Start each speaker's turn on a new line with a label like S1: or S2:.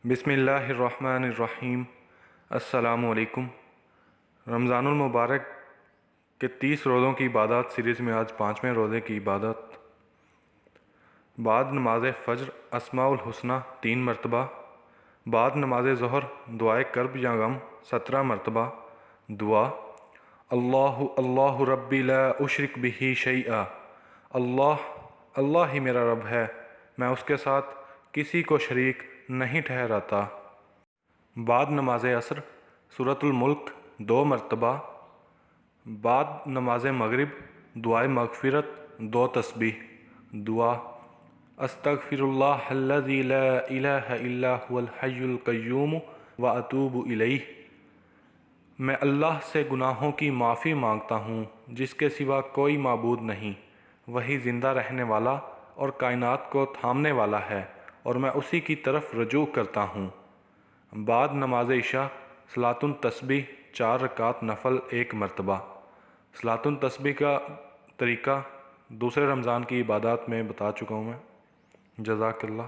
S1: بسم اللہ الرحمن الرحیم۔ السلام علیکم۔ رمضان المبارک کے 30 روزوں کی عبادات سیریز میں آج 5ویں روزے کی عبادت۔ بعد نماز فجر اسماء الحسنہ 3 مرتبہ، بعد نماز ظہر دعائے کرب یا غم 17 مرتبہ۔ دعا: اللہ اللہ ربی لا اشرک بہ شیئا، اللہ ہی میرا رب ہے، میں اس کے ساتھ کسی کو شریک نہیں ٹھہراتا۔ بعد نماز عصر سورۃ الملک 2 مرتبہ، بعد نماز مغرب دعائے مغفرت 2 تسبیح۔ دعا: استغفر اللہ الذی لا الہ الا هو الحی القیوم واتوب الیہ، میں اللہ سے گناہوں کی معافی مانگتا ہوں جس کے سوا کوئی معبود نہیں، وہی زندہ رہنے والا اور کائنات کو تھامنے والا ہے، اور میں اسی کی طرف رجوع کرتا ہوں۔ بعد نماز عشاء صلاۃ التسبیح 4 رکعت نفل 1 مرتبہ۔ صلاۃ التسبیح کا طریقہ دوسرے رمضان کی عبادات میں بتا چکا ہوں میں۔ جزاک اللہ۔